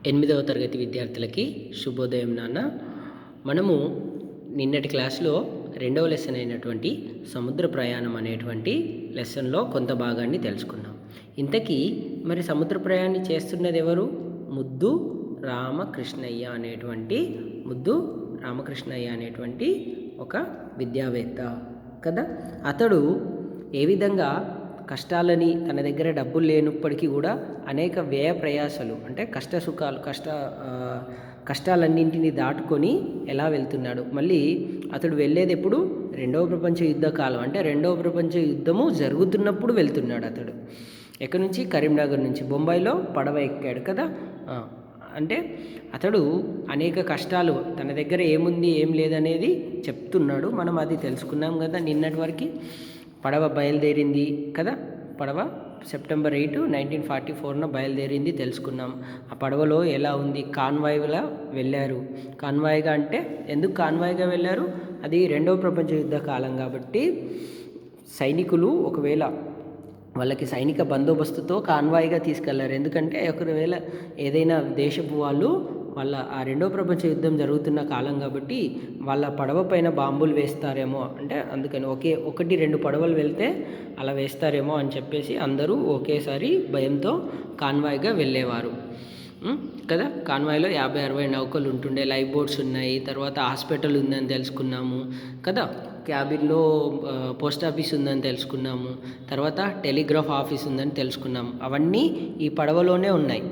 8వ తరగతి విద్యార్థులకి శుభోదయం నాన్న. మనము నిన్నటి క్లాస్లో 2వ లెసన్ అయినటువంటి సముద్ర ప్రయాణం అనేటువంటి లెసన్లో కొంత భాగాన్ని తెలుసుకున్నాం. ఇంతకీ మరి సముద్ర ప్రయాణం చేస్తున్నది ఎవరు? ముద్దు రామకృష్ణయ్య అనేటువంటి ఒక విద్యావేత్త కదా. అతడు ఏ విధంగా కష్టాలని, తన దగ్గర డబ్బులు లేనప్పటికీ కూడా అనేక వ్యయ ప్రయాసలు అంటే కష్టాలన్నింటినీ దాటుకొని ఎలా వెళ్తున్నాడు. మళ్ళీ అతడు వెళ్ళేది ఎప్పుడు? 2వ ప్రపంచ యుద్ధ కాలం, అంటే 2వ ప్రపంచ యుద్ధము జరుగుతున్నప్పుడు వెళ్తున్నాడు. అతడు ఎక్కడి నుంచి? కరీంనగర్ నుంచి బొంబాయిలో పడవ ఎక్కాడు కదా. అంటే అతడు అనేక కష్టాలు, తన దగ్గర ఏముంది ఏం లేదనేది చెప్తున్నాడు. మనం అది తెలుసుకున్నాం కదా నిన్నటి వరకు. పడవ బయలుదేరింది కదా. పడవ సెప్టెంబర్ 8, 1944 బయలుదేరింది తెలుసుకున్నాం. ఆ పడవలో ఎలా ఉంది? కాన్వాయ్గా వెళ్ళారు. కాన్వాయ్గా అంటే ఎందుకు కాన్వాయ్గా వెళ్ళారు? అది 2వ ప్రపంచ యుద్ధ కాలం కాబట్టి సైనికులు ఒకవేళ వాళ్ళకి సైనిక బందోబస్తుతో కాన్వాయ్గా తీసుకెళ్లారు. ఎందుకంటే ఒకవేళ ఏదైనా దేశపు వాళ్ళ ఆ 2వ ప్రపంచ యుద్ధం జరుగుతున్న కాలం కాబట్టి వాళ్ళ పడవ పైన బాంబులు వేస్తారేమో, అంటే అందుకని 1-2 పడవలు వెళ్తే అలా వేస్తారేమో అని చెప్పేసి అందరూ ఒకేసారి భయంతో కాన్వాయ్గా వెళ్ళేవారు కదా. కాన్వాయ్లో 50-60 నౌకలు ఉంటుండే, లైఫ్ బోట్స్ ఉన్నాయి, తర్వాత హాస్పిటల్ ఉందని తెలుసుకున్నాము కదా. క్యాబిన్లో పోస్ట్ ఆఫీస్ ఉందని తెలుసుకున్నాము, తర్వాత టెలిగ్రాఫ్ ఆఫీస్ ఉందని తెలుసుకున్నాము. అవన్నీ ఈ పడవలోనే ఉన్నాయి.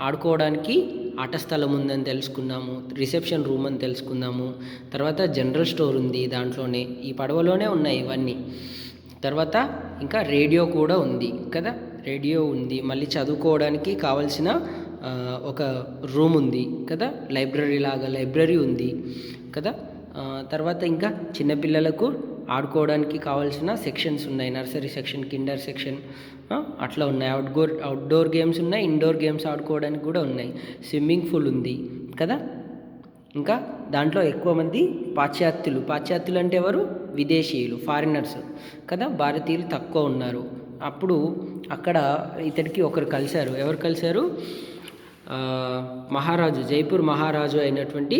ఆడుకోవడానికి ఆట స్థలం ఉందని తెలుసుకున్నాము, రిసెప్షన్ రూమ్ అని తెలుసుకున్నాము, తర్వాత జనరల్ స్టోర్ ఉంది దాంట్లోనే, ఈ పడవలోనే ఉన్నాయి ఇవన్నీ. తర్వాత ఇంకా రేడియో కూడా ఉంది కదా. రేడియో ఉంది, మళ్ళీ చదువుకోవడానికి కావాల్సిన ఒక రూమ్ ఉంది కదా, లైబ్రరీ ఉంది కదా. తర్వాత ఇంకా చిన్నపిల్లలకు ఆడుకోవడానికి కావాల్సిన సెక్షన్స్ ఉన్నాయి. నర్సరీ సెక్షన్, కిండర్ సెక్షన్ అట్లా ఉన్నాయి. అవుట్డోర్ గేమ్స్ ఉన్నాయి, ఇండోర్ గేమ్స్ ఆడుకోవడానికి కూడా ఉన్నాయి. స్విమ్మింగ్ పూల్ ఉంది కదా. ఇంకా దాంట్లో ఎక్కువ మంది పాశ్చాత్యులు అంటే ఎవరు? విదేశీయులు, ఫారినర్స్ కదా. భారతీయులు తక్కువ ఉన్నారు. అప్పుడు అక్కడ ఇతడికి ఒకరు కలిశారు. ఎవరు కలిశారు? జైపూర్ మహారాజు అయినటువంటి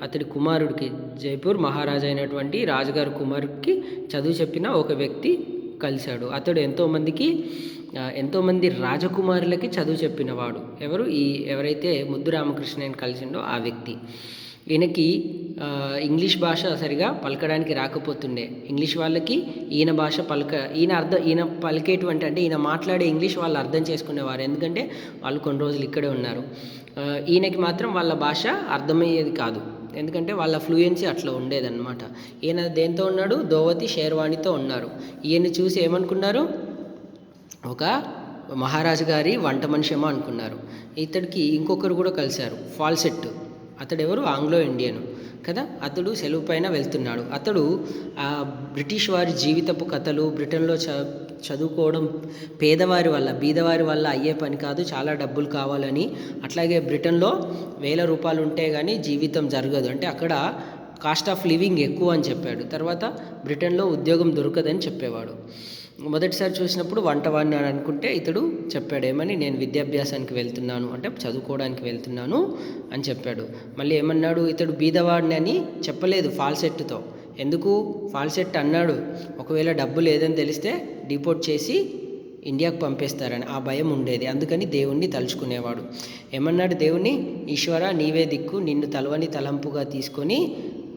అతడి కుమారుడికి, జైపూర్ మహారాజు అయినటువంటి రాజుగారి కుమారుడికి చదువు చెప్పిన ఒక వ్యక్తి కలిశాడు. అతడు ఎంతోమంది రాజకుమారులకి చదువు చెప్పినవాడు. ఎవరైతే ముద్దు రామకృష్ణయ్యని కలిసిండో ఆ వ్యక్తి. ఈయనకి ఇంగ్లీష్ భాష సరిగా పలకడానికి రాకపోతుండే. ఇంగ్లీష్ వాళ్ళకి ఈయన పలికేటువంటి, అంటే ఈయన మాట్లాడే ఇంగ్లీష్ వాళ్ళు అర్థం చేసుకునేవారు, ఎందుకంటే వాళ్ళు కొన్ని రోజులు ఇక్కడే ఉన్నారు. ఈయనకి మాత్రం వాళ్ళ భాష అర్థమయ్యేది కాదు, ఎందుకంటే వాళ్ళ ఫ్లూయెన్సీ అట్లా ఉండేదన్నమాట. ఈయన దేంతో ఉన్నాడు? ధోవతి షేర్వాణితో ఉన్నారు. ఈయన్ని చూసి ఏమనుకున్నారు? ఒక మహారాజు గారి వంట మనిషేమో అనుకున్నారు. ఇతడికి ఇంకొకరు కూడా కలిశారు, ఫాల్సెట్. అతడెవరు? ఆంగ్లో ఇండియన్ కదా. అతడు సెలవు పైన వెళ్తున్నాడు. అతడు బ్రిటిష్ వారి జీవితపు కథలు, బ్రిటన్లో చదువుకోవడం బీదవారి వల్ల అయ్యే పని కాదు, చాలా డబ్బులు కావాలని, అట్లాగే బ్రిటన్లో 1000 రూపాయలు ఉంటే కానీ జీవితం జరగదు, అంటే అక్కడ కాస్ట్ ఆఫ్ లివింగ్ ఎక్కువ అని చెప్పాడు. తర్వాత బ్రిటన్లో ఉద్యోగం దొరకదని చెప్పేవాడు. మొదటిసారి చూసినప్పుడు వంటవాడిని అని అనుకుంటే ఇతడు చెప్పాడు ఏమని? నేను విద్యాభ్యాసానికి వెళ్తున్నాను, అంటే చదువుకోవడానికి వెళ్తున్నాను అని చెప్పాడు. మళ్ళీ ఏమన్నాడు? ఇతడు బీదవాడిని అని చెప్పలేదు ఫాల్సెట్తో. ఎందుకు? ఫాల్సెట్ అన్నాడు ఒకవేళ డబ్బు లేదని తెలిస్తే డిపోర్ట్ చేసి ఇండియాకు పంపేస్తారని ఆ భయం ఉండేది. అందుకని దేవుణ్ణి తలుచుకునేవాడు. ఏమన్నాడు దేవుణ్ణి? ఈశ్వర నీవే దిక్కు, నిన్ను తలవని తలంపుగా తీసుకొని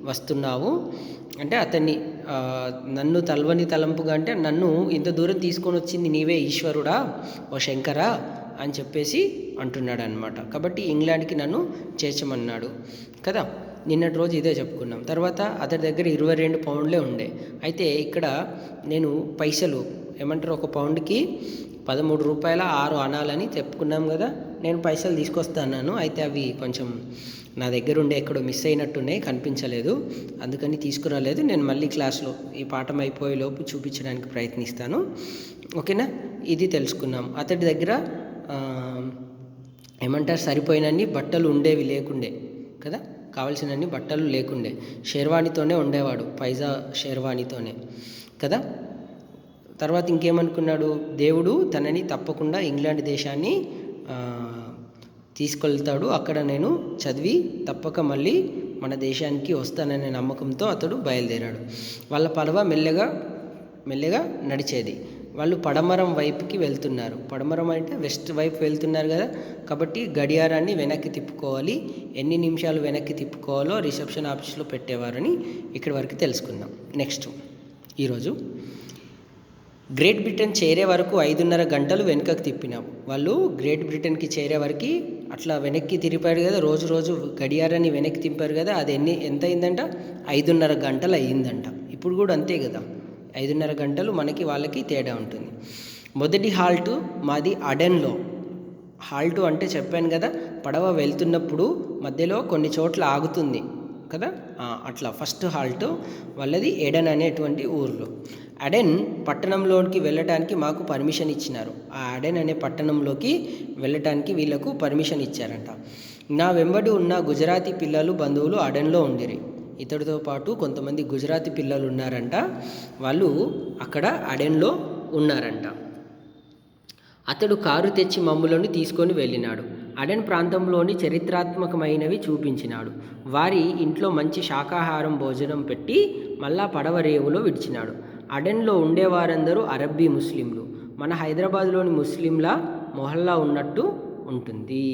వస్తున్నావు, అంటే అతన్ని నన్ను తలవని తలంపుగా, అంటే నన్ను ఇంత దూరం తీసుకొని వచ్చింది నీవే ఈశ్వరుడా, ఓ శంకరా అని చెప్పేసి అంటున్నాడు అనమాట. కాబట్టి ఇంగ్లాండ్కి నన్ను చేర్చమన్నాడు కదా. నిన్నటి రోజు ఇదే చెప్పుకున్నాం. తర్వాత అతడి దగ్గర 22 పౌండ్లే ఉండే. అయితే ఇక్కడ నేను పైసలు ఏమంటారు, ఒక పౌండ్కి 13 రూపాయల 6 అనాలని చెప్పుకున్నాం కదా. నేను పైసలు తీసుకొస్తాను, అయితే అవి కొంచెం నా దగ్గర ఉండే ఎక్కడో మిస్ అయినట్టున్నాయి, కనిపించలేదు, అందుకని తీసుకురాలేదు. నేను మళ్ళీ క్లాస్లో ఈ పాఠం అయిపోయేలోపు చూపించడానికి ప్రయత్నిస్తాను, ఓకేనా. ఇది తెలుసుకున్నాం. అతడి దగ్గర సరిపోయినన్ని బట్టలు ఉండేవి లేకుండే కదా, కావలసినన్ని బట్టలు లేకుండే. షేర్వాణితోనే ఉండేవాడు, పైజా షేర్వాణితోనే కదా. తర్వాత ఇంకేమనుకున్నాడు? దేవుడు తనని తప్పకుండా ఇంగ్లాండ్ దేశాన్ని తీసుకెళ్తాడు. అక్కడ నేను చదివి తప్పక మళ్ళీ మన దేశానికి వస్తాననే నమ్మకంతో అతడు బయలుదేరాడు. వాళ్ళ పడవ మెల్లగా నడిచేది. వాళ్ళు పడమరం వైపుకి వెళ్తున్నారు. పడమరం అంటే వెస్ట్ వైపు వెళ్తున్నారు కదా, కాబట్టి గడియారాన్ని వెనక్కి తిప్పుకోవాలి. ఎన్ని నిమిషాలు వెనక్కి తిప్పుకోవాలో రిసెప్షన్ ఆఫీస్లో పెట్టేవారని ఇక్కడి వరకు తెలుసుకుందాం. నెక్స్ట్ ఈరోజు గ్రేట్ బ్రిటన్ చేరే వరకు 5.5 గంటలు వెనుకకు తిప్పినాం. వాళ్ళు గ్రేట్ బ్రిటన్కి చేరే వరకు అట్లా వెనక్కి తిరిపారు కదా, రోజు గడియారాన్ని వెనక్కి తిప్పారు కదా, అది ఎంత అయిందంట? 5.5 గంటలు అయ్యిందంట. ఇప్పుడు కూడా అంతే కదా, 5.5 గంటలు మనకి వాళ్ళకి తేడా ఉంటుంది. మొదటి హాల్టు మాది అడెన్లో. హాల్టు అంటే చెప్పాను కదా, పడవ వెళ్తున్నప్పుడు మధ్యలో కొన్ని చోట్ల ఆగుతుంది కదా, అట్లా ఫస్ట్ హాల్ట్ వాళ్ళది ఎడెన్ అనేటువంటి ఊర్లో. అడెన్ పట్టణంలోకి వెళ్ళటానికి మాకు పర్మిషన్ ఇచ్చినారు. ఆ అడెన్ అనే పట్టణంలోకి వెళ్ళటానికి వీళ్ళకు పర్మిషన్ ఇచ్చారంట. నా వెంబడి ఉన్న గుజరాతీ పిల్లలు బంధువులు అడెన్లో ఉండిరి. ఇతడితో పాటు కొంతమంది గుజరాతీ పిల్లలు ఉన్నారంట. వాళ్ళు అక్కడ అడెన్లో ఉన్నారంట. అతడు కారు తెచ్చి మమ్ములను తీసుకొని వెళ్ళినాడు. అడెన్ ప్రాంతంలోని చరిత్రాత్మకమైనవి చూపించినాడు. వారి ఇంట్లో మంచి శాకాహారం భోజనం పెట్టి మళ్ళా పడవ రేవులో విడిచినాడు. అడెన్లో ఉండేవారందరూ అరబ్బీ ముస్లింలు. మన హైదరాబాద్లోని ముస్లింల మొహల్లా ఉన్నట్టు ఉంటుంది.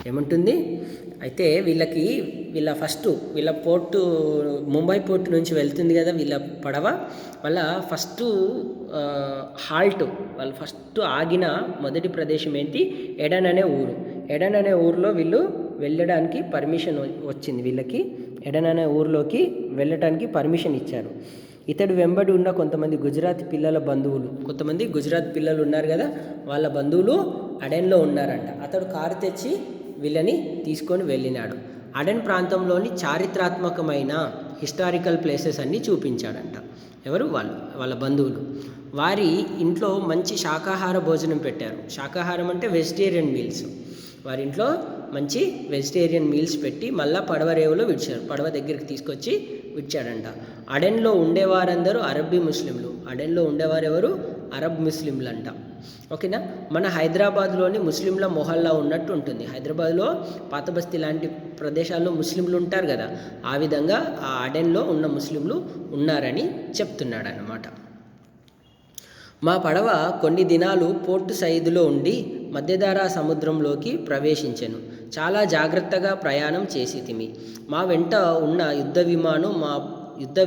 ఏముంటుంది అయితే వీళ్ళ పోర్టు ముంబై పోర్టు నుంచి వెళ్తుంది కదా వీళ్ళ పడవ. వాళ్ళ వాళ్ళు ఫస్ట్ ఆగిన మొదటి ప్రదేశం ఏంటి? ఎడెన్ అనే ఊరు. ఎడెన్ అనే ఊరిలో వీళ్ళు వెళ్ళడానికి పర్మిషన్ వచ్చింది. వీళ్ళకి ఎడెన్ అనే ఊరిలోకి వెళ్ళటానికి పర్మిషన్ ఇచ్చారు. ఇతడు వెంబడి ఉన్న కొంతమంది గుజరాతీ పిల్లల బంధువులు, కొంతమంది గుజరాత్ పిల్లలు ఉన్నారు కదా, వాళ్ళ బంధువులు అడెన్లో ఉన్నారంట. అతడు కారు తెచ్చి వీళ్ళని తీసుకొని వెళ్ళినాడు. అడెన్ ప్రాంతంలోని చారిత్రాత్మకమైన హిస్టారికల్ ప్లేసెస్ అన్నీ చూపించాడంట. ఎవరు? వాళ్ళ బంధువులు. వారి ఇంట్లో మంచి శాకాహార భోజనం పెట్టారు. శాకాహారం అంటే వెజిటేరియన్ మీల్స్. వారి ఇంట్లో మంచి వెజిటేరియన్ మీల్స్ పెట్టి మళ్ళీ పడవ రేవులో విడిచారు. పడవ దగ్గరికి తీసుకొచ్చి విడిచాడంట. అడెన్లో ఉండేవారందరూ అరబ్బీ ముస్లింలు. అడెన్లో ఉండేవారు ఎవరు? అరబ్ ముస్లింలు అంట. ఓకేనా? మన హైదరాబాద్లోని ముస్లింల మొహల్లా ఉన్నట్టు ఉంటుంది. హైదరాబాద్లో పాత బస్తీ లాంటి ప్రదేశాల్లో ముస్లింలు ఉంటారు కదా, ఆ విధంగా ఆ అడెన్లో ఉన్న ముస్లింలు ఉన్నారని చెప్తున్నాడు అన్నమాట. మా పడవ కొన్ని దినాలు పోర్టు సైదులో ఉండి మధ్యధారా సముద్రంలోకి ప్రవేశించెను. చాలా జాగ్రత్తగా ప్రయాణం చేసితిమి. మా వెంట ఉన్న యుద్ధ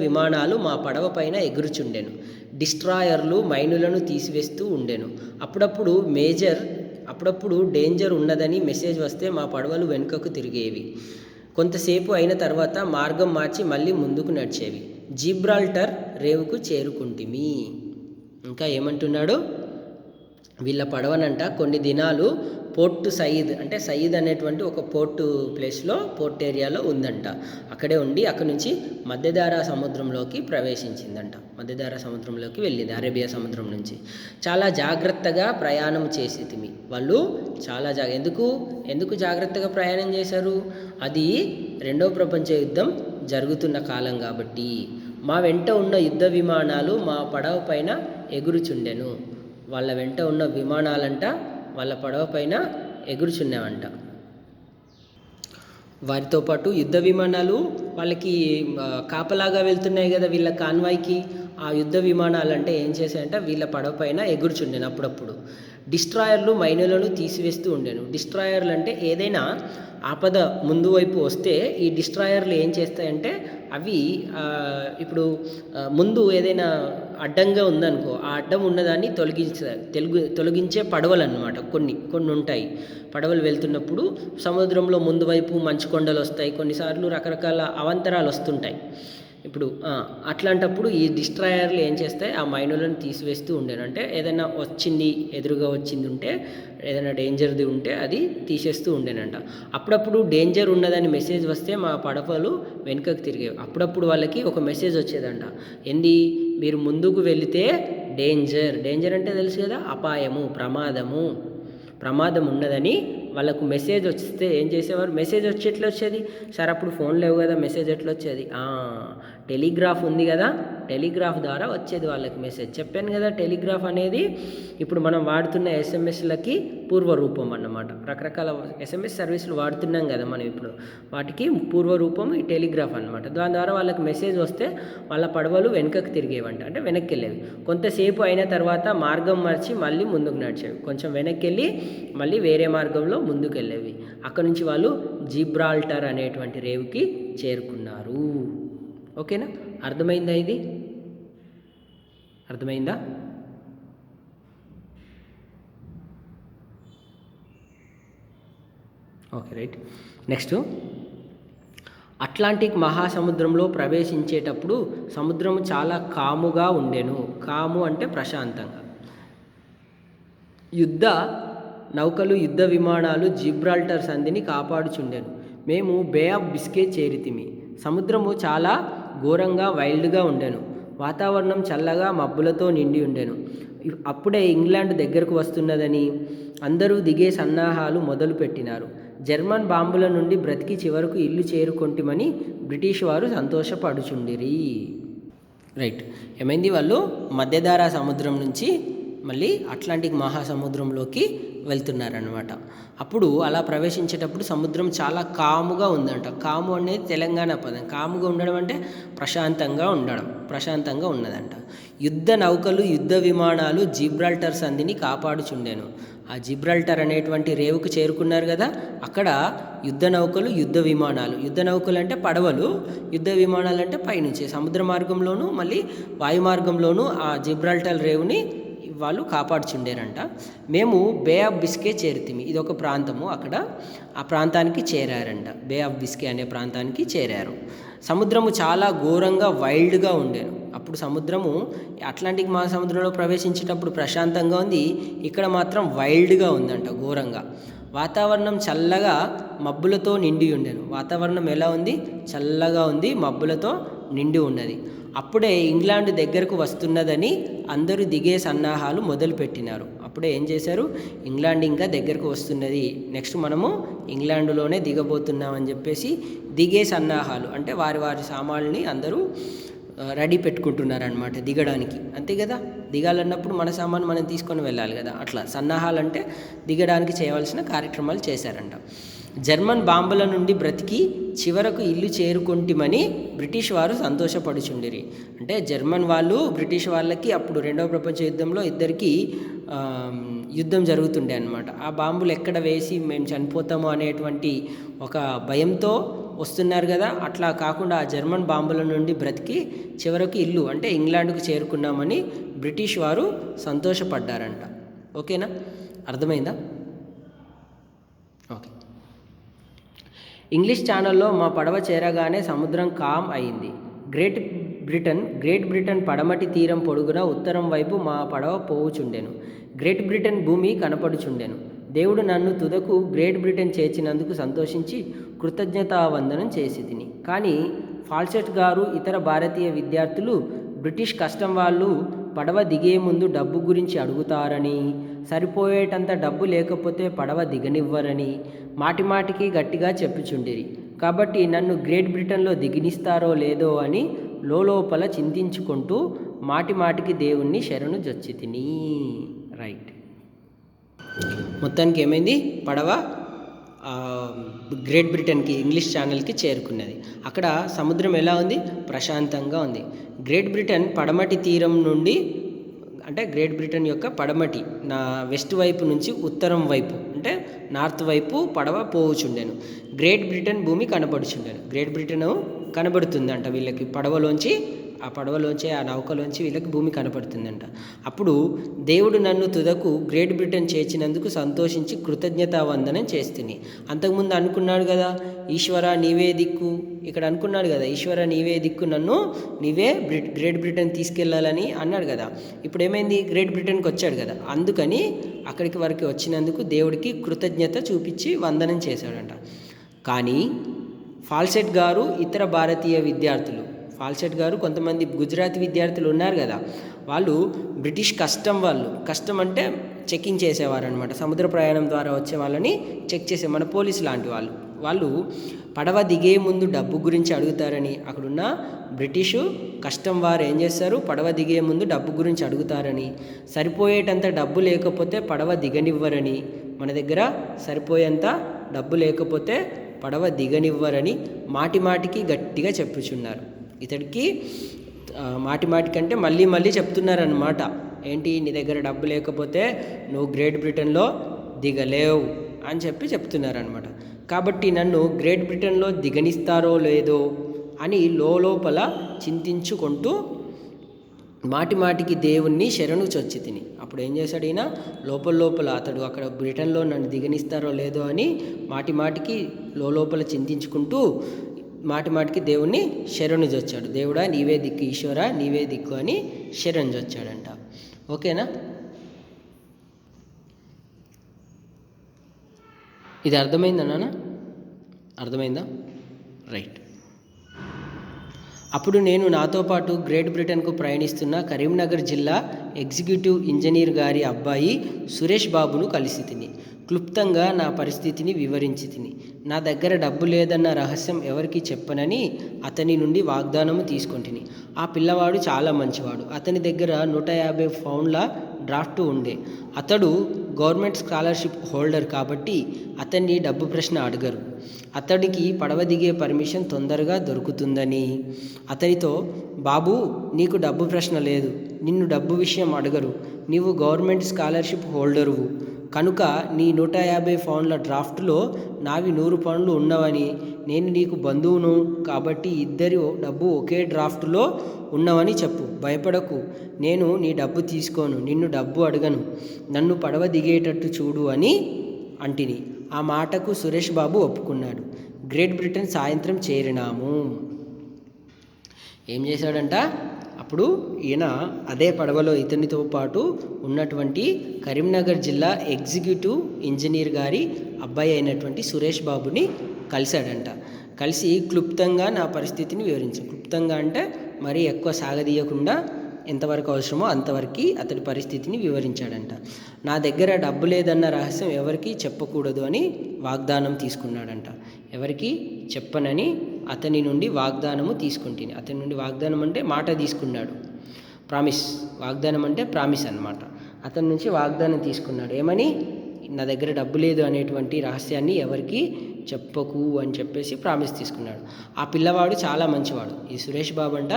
విమానాలు మా పడవ పైన ఎగురుచుండెను. డిస్ట్రాయర్లు మైనులను తీసివేస్తూ ఉండెను. అప్పుడప్పుడు డేంజర్ ఉన్నదని మెసేజ్ వస్తే మా పడవలు వెనుకకు తిరిగేవి. కొంతసేపు అయిన తర్వాత మార్గం మార్చి మళ్ళీ ముందుకు నడిచేవి. జిబ్రాల్టర్ రేవుకు చేరుకుంటిమి. ఇంకా ఏమంటున్నాడు? వీళ్ళ పడవనంట కొన్ని దినాలు పోర్టు సయీద్ అనేటువంటి ఒక పోర్టు ప్లేస్లో, పోర్ట్ ఏరియాలో ఉందంట. అక్కడే ఉండి అక్కడి నుంచి మధ్యధారా సముద్రంలోకి ప్రవేశించిందంట. మధ్యధారా సముద్రంలోకి వెళ్ళింది అరేబియా సముద్రం నుంచి. చాలా జాగ్రత్తగా ప్రయాణం చేసేతిమి. వాళ్ళు చాలా ఎందుకు జాగ్రత్తగా ప్రయాణం చేశారు? అది 2వ ప్రపంచ యుద్ధం జరుగుతున్న కాలం కాబట్టి. మా వెంట ఉన్న యుద్ధ విమానాలు మా పడవ పైన ఎగురుచుండెను. వాళ్ళ వెంట ఉన్న విమానాలంట వాళ్ళ పడవ పైన ఎగురుచున్నామంట. వారితో పాటు యుద్ధ విమానాలు వాళ్ళకి కాపలాగా వెళ్తున్నాయి కదా వీళ్ళ కాన్వాయ్కి. ఆ యుద్ధ విమానాలు అంటే ఏం చేశాయంటే వీళ్ళ పడవ పైన ఎగురుచుండెను అప్పుడప్పుడు. డిస్ట్రాయర్లు మైనులను తీసివేస్తూ ఉండెను. డిస్ట్రాయర్లు అంటే ఏదైనా ఆపద ముందు వైపు వస్తే ఈ డిస్ట్రాయర్లు ఏం చేస్తాయంటే అవి ఇప్పుడు ముందు ఏదైనా అడ్డంగా ఉందనుకో, ఆ అడ్డం ఉన్నదాన్ని తొలగించే పడవలు అన్నమాట. కొన్ని ఉంటాయి. పడవలు వెళ్తున్నప్పుడు సముద్రంలో ముందు వైపు మంచు కొండలు వస్తాయి, కొన్నిసార్లు రకరకాల అవాంతరాలు వస్తుంటాయి. ఇప్పుడు అట్లాంటప్పుడు ఈ డిస్ట్రాయర్లు ఏం చేస్తాయి? ఆ మైనులను తీసివేస్తూ ఉండేను. అంటే ఏదైనా ఎదురుగా వచ్చింది ఉంటే, ఏదైనా డేంజర్ది ఉంటే అది తీసేస్తూ ఉండేనంట. అప్పుడప్పుడు డేంజర్ ఉన్నదని మెసేజ్ వస్తే మా పడవలు వెనుకకు తిరిగేవి. అప్పుడప్పుడు వాళ్ళకి ఒక మెసేజ్ వచ్చేదంట. మీరు ముందుకు వెళితే డేంజర్ అంటే తెలుసు కదా, అపాయము, ప్రమాదం ఉన్నదని వాళ్ళకు మెసేజ్ వస్తే ఏం చేసేవారు? మెసేజ్ ఎట్లా వచ్చేది సార్? అప్పుడు ఫోన్ లేవు కదా, మెసేజ్ ఎట్లా వచ్చేది? టెలిగ్రాఫ్ ఉంది కదా, టెలిగ్రాఫ్ ద్వారా వచ్చేది వాళ్ళకి మెసేజ్. చెప్పాను కదా, టెలిగ్రాఫ్ అనేది ఇప్పుడు మనం వాడుతున్న ఎస్ఎంఎస్లకి పూర్వరూపం అన్నమాట. రకరకాల ఎస్ఎంఎస్ సర్వీసులు వాడుతున్నాం కదా మనం ఇప్పుడు, వాటికి పూర్వరూపం ఈ టెలిగ్రాఫ్ అన్నమాట. దాని ద్వారా వాళ్ళకి మెసేజ్ వస్తే వాళ్ళ పడవలు వెనుకకు తిరిగేవంట, అంటే వెనక్కి వెళ్ళేవి. కొంతసేపు అయిన తర్వాత మార్గం మర్చి మళ్ళీ ముందుకు నడిచేవి. కొంచెం వెనక్కి వెళ్ళి మళ్ళీ వేరే మార్గంలో ముందుకు వెళ్ళేవి. అక్కడ నుంచి వాళ్ళు జిబ్రాల్టర్ అనేటువంటి రేవుకి చేరుకున్నారు. ఓకేనా, అర్థమైందా? ఇది అర్థమైందా? Okay, right. నెక్స్ట్, అట్లాంటిక్ మహాసముద్రంలో ప్రవేశించేటప్పుడు సముద్రం చాలా కాముగా ఉండెను. కాము అంటే ప్రశాంతంగా. యుద్ధ నౌకలు యుద్ధ విమానాలు జిబ్రాల్టర్ సంధిని కాపాడుచుండెను. మేము బే ఆఫ్ బిస్కే చేరితిమి. సముద్రము చాలా ఘోరంగా వైల్డ్గా ఉండెను. వాతావరణం చల్లగా మబ్బులతో నిండి ఉండెను. అప్పుడే ఇంగ్లాండ్ దగ్గరకు వస్తున్నదని అందరూ దిగే సన్నాహాలు మొదలుపెట్టినారు. జర్మన్ బాంబుల నుండి బ్రతికి చివరకు ఇల్లు చేరుకొంటిమని బ్రిటిష్ వారు సంతోషపడుచుండిరి. రైట్, ఏమైంది? వాళ్ళు మధ్యధారా సముద్రం నుంచి మళ్ళీ అట్లాంటిక్ మహాసముద్రంలోకి వెళ్తున్నారనమాట. అప్పుడు అలా ప్రవేశించేటప్పుడు సముద్రం చాలా కాముగా ఉందంట. కాము అనేది తెలంగాణ పదం. కాముగా ఉండడం అంటే ప్రశాంతంగా ఉండడం, ప్రశాంతంగా ఉన్నదంట. యుద్ధ నౌకలు యుద్ధ విమానాలు జిబ్రాల్టర్ సంధిని కాపాడుచుండెను. ఆ జిబ్రాల్టర్ అనేటువంటి రేవుకు చేరుకున్నారు కదా, అక్కడ యుద్ధ నౌకలు యుద్ధ విమానాలు. యుద్ధ నౌకలు అంటే పడవలు, యుద్ధ విమానాలు అంటే పైనుంచి సముద్ర మార్గంలోనూ మళ్ళీ వాయు మార్గంలోనూ ఆ జిబ్రాల్టర్ రేవుని వాళ్ళు కాపాడుచుండేరంట. మేము బే ఆఫ్ బిస్కే చేరితిమి. ఇది ఒక ప్రాంతము, అక్కడ ఆ ప్రాంతానికి చేరారంట. బే ఆఫ్ బిస్కే అనే ప్రాంతానికి చేరారు. సముద్రము చాలా ఘోరంగా వైల్డ్గా ఉండేను. అప్పుడు సముద్రము అట్లాంటిక్ మహాసముద్రంలో ప్రవేశించేటప్పుడు ప్రశాంతంగా ఉంది, ఇక్కడ మాత్రం వైల్డ్గా ఉందంట, ఘోరంగా. వాతావరణం చల్లగా మబ్బులతో నిండి ఉండెను. వాతావరణం ఎలా ఉంది? చల్లగా ఉంది, మబ్బులతో నిండి ఉన్నది. అప్పుడే ఇంగ్లాండ్ దగ్గరకు వస్తున్నదని అందరూ దిగే సన్నాహాలు మొదలుపెట్టినారు. అప్పుడే ఏం చేశారు? ఇంగ్లాండ్ ఇంకా దగ్గరకు వస్తున్నది, నెక్స్ట్ మనము ఇంగ్లాండ్లోనే దిగబోతున్నామని చెప్పేసి దిగే సన్నాహాలు అంటే వారి వారి సామాన్లని అందరూ రెడీ పెట్టుకుంటున్నారనమాట దిగడానికి. అంతే కదా, దిగాలన్నప్పుడు మన సామాను మనం తీసుకొని వెళ్ళాలి కదా, అట్లా సన్నాహాలు అంటే దిగడానికి చేయవలసిన కార్యక్రమాలు చేశారంట. జర్మన్ బాంబుల నుండి బ్రతికి చివరకు ఇల్లు చేరుకొంటిమని బ్రిటిష్ వారు సంతోషపడుచుండిరి. అంటే జర్మన్ వాళ్ళు బ్రిటిష్ వాళ్ళకి అప్పుడు రెండవ ప్రపంచ యుద్ధంలో ఇద్దరికి యుద్ధం జరుగుతుండే అనమాట. ఆ బాంబులు ఎక్కడ వేసి మేము చనిపోతాము అనేటువంటి ఒక భయంతో వస్తున్నారు కదా, అట్లా కాకుండా ఆ జర్మన్ బాంబుల నుండి బ్రతికి చివరకు ఇల్లు అంటే ఇంగ్లాండ్కు చేరుకున్నామని బ్రిటిష్ వారు సంతోషపడ్డారంట. ఓకేనా, అర్థమైందా? ఓకే. ఇంగ్లీష్ ఛానల్లో మా పడవ చేరగానే సముద్రం కామ్ అయింది. గ్రేట్ బ్రిటన్ పడమటి తీరం పొడుగున ఉత్తరం వైపు మా పడవ పోవుచుండెను. గ్రేట్ బ్రిటన్ భూమి కనపడుచుండెను. దేవుడు నన్ను తుదకు గ్రేట్ బ్రిటన్ చేర్చినందుకు సంతోషించి కృతజ్ఞతావందనం చేసి తిని. కానీ ఫాల్సెట్ గారు ఇతర భారతీయ విద్యార్థులు బ్రిటిష్ కస్టమ్ వాళ్ళు పడవ దిగే ముందు డబ్బు గురించి అడుగుతారని, సరిపోయేటంత డబ్బు లేకపోతే పడవ దిగనివ్వరని మాటిమాటికి గట్టిగా చెప్పుచుండిరి. కాబట్టి నన్ను గ్రేట్ బ్రిటన్లో దిగనిస్తారో లేదో అని లోపల చింతించుకుంటూ మాటిమాటికి దేవుణ్ణి శరణు జొచ్చి తిని. రైట్, మొత్తానికి ఏమైంది? పడవ గ్రేట్ బ్రిటన్కి ఇంగ్లీష్ ఛానల్కి చేరుకున్నది. అక్కడ సముద్రం ఎలా ఉంది? ప్రశాంతంగా ఉంది. గ్రేట్ బ్రిటన్ పడమటి తీరం నుండి అంటే గ్రేట్ బ్రిటన్ యొక్క పడమటి వెస్ట్ వైపు నుంచి ఉత్తరం వైపు అంటే నార్త్ వైపు పడవ పోవుచుండెను. గ్రేట్ బ్రిటన్ భూమి కనబడుచుండెను. గ్రేట్ బ్రిటన్ కనబడుతుందంట వీళ్ళకి పడవలోంచి, ఆ నౌకలోంచి వీళ్ళకి భూమి కనపడుతుందంట. అప్పుడు దేవుడు నన్ను తుదకు గ్రేట్ బ్రిటన్ చేర్చినందుకు సంతోషించి కృతజ్ఞతావందనం చేస్తుని. అంతకుముందు అనుకున్నాడు కదా, ఈశ్వర నీవే దిక్కు, ఇక్కడ అనుకున్నాడు కదా, ఈశ్వర నీవే దిక్కు, నన్ను నీవే గ్రేట్ బ్రిటన్ తీసుకెళ్ళాలని అన్నాడు కదా. ఇప్పుడు ఏమైంది? గ్రేట్ బ్రిటన్కి వచ్చాడు కదా, అందుకని అక్కడికి వరకు వచ్చినందుకు దేవుడికి కృతజ్ఞత చూపించి వందనం చేశాడంట. కానీ ఫాల్సెట్ గారు ఇతర భారతీయ విద్యార్థులు, ఫాల్సెట్ గారు కొంతమంది గుజరాతీ విద్యార్థులు ఉన్నారు కదా, వాళ్ళు బ్రిటిష్ కస్టమ్ వాళ్ళు, కస్టమ్ అంటే చెక్కింగ్ చేసేవారు అనమాట. సముద్ర ప్రయాణం ద్వారా వచ్చే వాళ్ళని చెక్ చేసే మన పోలీసు లాంటి వాళ్ళు పడవ దిగే ముందు డబ్బు గురించి అడుగుతారని, అక్కడున్న బ్రిటిషు కస్టమ్ వారు ఏం చేస్తారు, పడవ దిగే ముందు డబ్బు గురించి అడుగుతారని, సరిపోయేటంత డబ్బు లేకపోతే పడవ దిగనివ్వరని, మన దగ్గర సరిపోయేంత డబ్బు లేకపోతే పడవ దిగనివ్వరని మాటిమాటికి గట్టిగా చెప్పుచున్నారు. ఇతడికి మాటిమాటికంటే మళ్ళీ మళ్ళీ చెప్తున్నారన్నమాట. ఏంటి, నీ దగ్గర డబ్బు లేకపోతే నువ్వు గ్రేట్ బ్రిటన్లో దిగలేవు అని చెప్తున్నారనమాట. కాబట్టి నన్ను గ్రేట్ బ్రిటన్లో దిగనిస్తారో లేదో అని లోపల చింతించుకుంటూ మాటిమాటికి దేవుణ్ణి శరణు చొచ్చి తిని. అప్పుడు ఏం చేశాడు ఈయన, లోపల అతడు అక్కడ బ్రిటన్లో నన్ను దిగనిస్తారో లేదో అని మాటిమాటికి లోపల చింతించుకుంటూ మాటిమాటికి దేవుణ్ణి శరణు చొచ్చాడు. దేవుడా నీవే దిక్కు, ఈశ్వరా నీవే దిక్కు అని శరణు చొచ్చాడంట. ఓకేనా, ఇది అర్థమైందా నాన్న? అర్థమైందా? రైట్. అప్పుడు నేను నాతో పాటు గ్రేట్ బ్రిటన్కు ప్రయాణిస్తున్న కరీంనగర్ జిల్లా ఎగ్జిక్యూటివ్ ఇంజనీర్ గారి అబ్బాయి సురేష్ బాబును కలిసి తిని క్లుప్తంగా నా పరిస్థితిని వివరించి తిని నా దగ్గర డబ్బు లేదన్న రహస్యం ఎవరికి చెప్పనని అతని నుండి వాగ్దానము తీసుకొంటిని. ఆ పిల్లవాడు చాలా మంచివాడు. అతని దగ్గర 150 పౌండ్ల డ్రాఫ్ట్ ఉండే. అతడు గవర్నమెంట్ స్కాలర్షిప్ హోల్డర్ కాబట్టి అతన్ని డబ్బు ప్రశ్న అడగరు. అతడికి పడవ దిగే పర్మిషన్ తొందరగా దొరుకుతుందని అతనితో, బాబు నీకు డబ్బు ప్రశ్న లేదు, నిన్ను డబ్బు విషయం అడగరు, నీవు గవర్నమెంట్ స్కాలర్షిప్ హోల్డరువు కనుక నీ 150 పౌండ్ల డ్రాఫ్ట్లో నావి 100 పౌండ్లు ఉన్నవని, నేను నీకు బంధువును కాబట్టి ఇద్దరి డబ్బు ఒకే డ్రాఫ్ట్లో ఉన్నవని చెప్పు. భయపడకు, నేను నీ డబ్బు తీసుకోను, నిన్ను డబ్బు అడగను, నన్ను పడవ దిగేటట్టు చూడు అని అంటిని. ఆ మాటకు సురేష్ బాబు ఒప్పుకున్నాడు. గ్రేట్ బ్రిటన్ సాయంత్రం చేరినాము. ఏం చేశాడంట, అప్పుడు ఈయన అదే పడవలో ఇతనితో పాటు ఉన్నటువంటి కరీంనగర్ జిల్లా ఎగ్జిక్యూటివ్ ఇంజనీర్ గారి అబ్బాయి అయినటువంటి సురేష్ బాబుని కలిశాడంట. కలిసి క్లుప్తంగా నా పరిస్థితిని వివరించాను. క్లుప్తంగా అంటే మరీ ఎక్కువ సాగదీయకుండా ఎంతవరకు అవసరమో అంతవరకు అతడి పరిస్థితిని వివరించాడంట. నా దగ్గర డబ్బు లేదన్న రహస్యం ఎవరికి చెప్పకూడదు అని వాగ్దానం తీసుకున్నాడంట. ఎవరికి చెప్పనని అతని నుండి వాగ్దానము తీసుకుంటుంది. అతని నుండి వాగ్దానం అంటే మాట తీసుకున్నాడు, ప్రామిస్. వాగ్దానం అంటే ప్రామిస్ అన్నమాట. అతని నుంచి వాగ్దానం తీసుకున్నాడు. ఏమని, నా దగ్గర డబ్బు లేదు అనేటువంటి రహస్యాన్ని ఎవరికి చెప్పకు అని చెప్పేసి ప్రామిస్ తీసుకున్నాడు. ఆ పిల్లవాడు చాలా మంచివాడు. ఈ సురేష్ బాబు అంట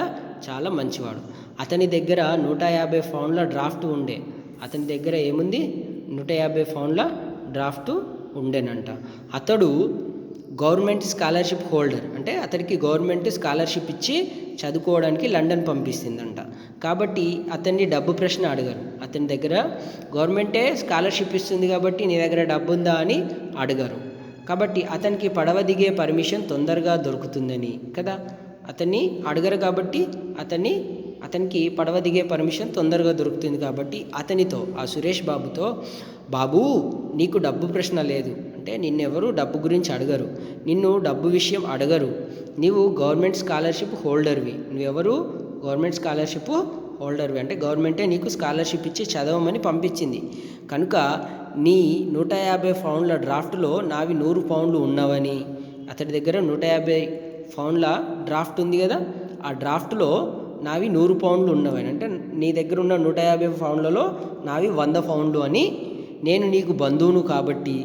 చాలా మంచివాడు. అతని దగ్గర 150 పౌండ్ల డ్రాఫ్ట్ ఉండే. అతని దగ్గర ఏముంది, 150 పౌండ్ల డ్రాఫ్ట్ ఉండేనంట. అతడు గవర్నమెంట్ స్కాలర్షిప్ హోల్డర్, అంటే అతడికి గవర్నమెంట్ స్కాలర్షిప్ ఇచ్చి చదువుకోవడానికి లండన్ పంపిస్తుందంట. కాబట్టి అతన్ని డబ్బు ప్రశ్న అడగరు. అతని దగ్గర గవర్నమెంటే స్కాలర్షిప్ ఇస్తుంది కాబట్టి నీ దగ్గర డబ్బు ఉందా అని అడగరు. కాబట్టి అతనికి పడవ దిగే పర్మిషన్ తొందరగా దొరుకుతుందని కదా, అతన్ని అడగరు. కాబట్టి అతనికి పడవ దిగే పర్మిషన్ తొందరగా దొరుకుతుంది కాబట్టి అతనితో, ఆ సురేష్ బాబుతో, బాబు నీకు డబ్బు ప్రశ్న లేదు, అంటే నిన్నెవరు డబ్బు గురించి అడగరు, నిన్ను డబ్బు విషయం అడగరు, నీవు గవర్నమెంట్ స్కాలర్షిప్ హోల్డర్వి. నువ్వెవరు, గవర్నమెంట్ స్కాలర్షిప్ హోల్డర్వి, అంటే గవర్నమెంటే నీకు స్కాలర్షిప్ ఇచ్చి చదవమని పంపించింది కనుక నీ 150 పౌండ్ల డ్రాఫ్ట్లో నావి 100 పౌండ్లు ఉన్నవని, అతడి దగ్గర 150 పౌండ్ల డ్రాఫ్ట్ ఉంది కదా, ఆ డ్రాఫ్ట్లో నావి 100 పౌండ్లు ఉన్నవని, అంటే నీ దగ్గర ఉన్న 150 పౌండ్లలో నావి 100 పౌండ్లు అని, నేను నీకు బంధువును కాబట్టి,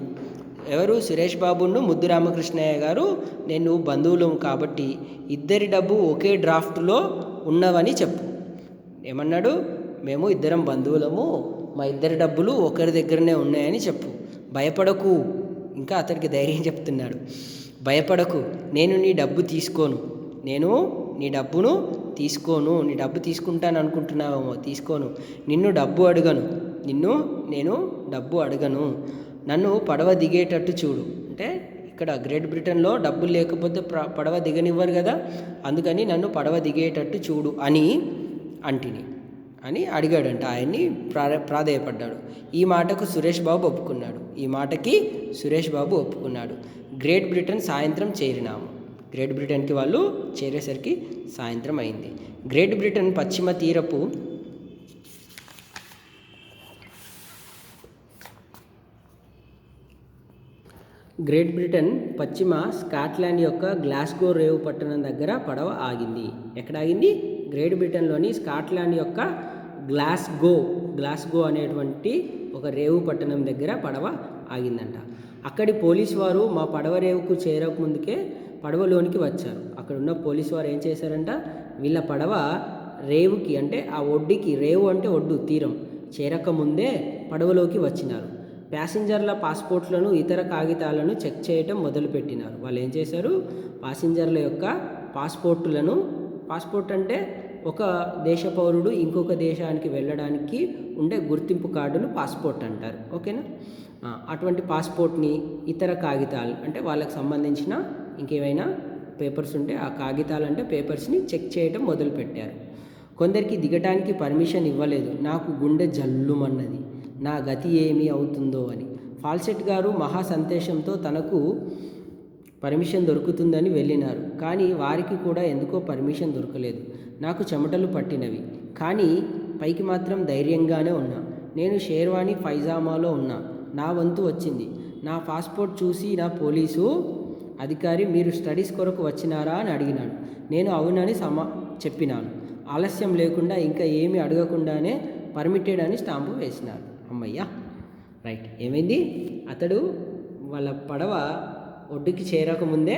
ఎవరు, సురేష్ బాబును ముద్దు రామకృష్ణయ్య గారు నేను బంధువులు కాబట్టి ఇద్దరి డబ్బు ఒకే డ్రాఫ్ట్లో ఉన్నవని చెప్పు. ఏమన్నాడు, మేము ఇద్దరం బంధువులము, మా ఇద్దరి డబ్బులు ఒకరి దగ్గరనే ఉన్నాయని చెప్పు. భయపడకు, ఇంకా అతడికి ధైర్యం చెప్తున్నాడు. భయపడకు, నేను నీ డబ్బు తీసుకోను, నేను నీ డబ్బును తీసుకోను, నీ డబ్బు తీసుకుంటాను అనుకుంటున్నావేమో, తీసుకోను, నిన్ను డబ్బు అడగను, నేను డబ్బు అడగను, నన్ను పడవ దిగేటట్టు చూడు. అంటే ఇక్కడ గ్రేట్ బ్రిటన్లో డబ్బులు లేకపోతే పడవ దిగనివ్వరు కదా, అందుకని నన్ను పడవ దిగేటట్టు చూడు అని అడిగాడంట. ఆయన్ని ప్రాధేయపడ్డాడు. ఈ మాటకు సురేష్ బాబు ఒప్పుకున్నాడు. గ్రేట్ బ్రిటన్ సాయంత్రం చేరినాము. గ్రేట్ బ్రిటన్కి వాళ్ళు చేరేసరికి సాయంత్రం అయింది. గ్రేట్ బ్రిటన్ పశ్చిమ తీరపు గ్రేట్ బ్రిటన్ పశ్చిమ స్కాట్లాండ్ యొక్క గ్లాస్గో రేవు పట్టణం దగ్గర పడవ ఆగింది. ఎక్కడ ఆగింది? గ్రేట్ బ్రిటన్లోని స్కాట్లాండ్ యొక్క గ్లాస్గో అనేటువంటి ఒక రేవు పట్టణం దగ్గర పడవ ఆగిందంట. అక్కడి పోలీసు వారు మా పడవ రేవుకు చేరకముందుకే పడవలోనికి వచ్చారు. అక్కడ ఉన్న పోలీసు వారు ఏం చేశారంట, వీళ్ళ పడవ రేవుకి అంటే ఆ ఒడ్డుకి, రేవు అంటే ఒడ్డు, తీరం చేరకముందే పడవలోకి వచ్చినారు. ప్యాసింజర్ల పాస్పోర్ట్లను ఇతర కాగితాలను చెక్ చేయటం మొదలుపెట్టినారు. వాళ్ళు ఏం చేశారు, ప్యాసింజర్ల యొక్క పాస్పోర్ట్ అంటే ఒక దేశ పౌరుడు ఇంకొక దేశానికి వెళ్ళడానికి ఉండే గుర్తింపు కార్డును పాస్పోర్ట్ అంటారు. ఓకేనా? అటువంటి పాస్పోర్ట్ని, ఇతర కాగితాలు అంటే వాళ్ళకి సంబంధించిన ఇంకేమైనా పేపర్స్ ఉంటే ఆ కాగితాలు అంటే పేపర్స్ని చెక్ చేయటం మొదలుపెట్టారు. కొందరికి దిగటానికి పర్మిషన్ ఇవ్వలేదు. నాకు గుండె జల్లుమన్నది, నా గతి ఏమి అవుతుందో అని. ఫాల్సెట్ గారు మహా సంతోషంతో తనకు పర్మిషన్ దొరుకుతుందని వెళ్ళినారు. కానీ వారికి కూడా ఎందుకో పర్మిషన్ దొరకలేదు. నాకు చెమటలు పట్టినవి, కానీ పైకి మాత్రం ధైర్యంగానే ఉన్నా. నేను షేర్వాణి పైజామాలో ఉన్నా. నా వంతు వచ్చింది. నా పాస్పోర్ట్ చూసి నా పోలీసు అధికారి, మీరు స్టడీస్ కొరకు వచ్చినారా అని అడిగినాడు. నేను అవునని చెప్పినాను. ఆలస్యం లేకుండా ఇంకా ఏమీ అడగకుండానే పర్మిటెడ్ అని స్టాంపు వేసినారు. అమ్మయ్యా, రైట్. ఏమైంది, అతడు వాళ్ళ పడవ ఒడ్డుకి చేరకముందే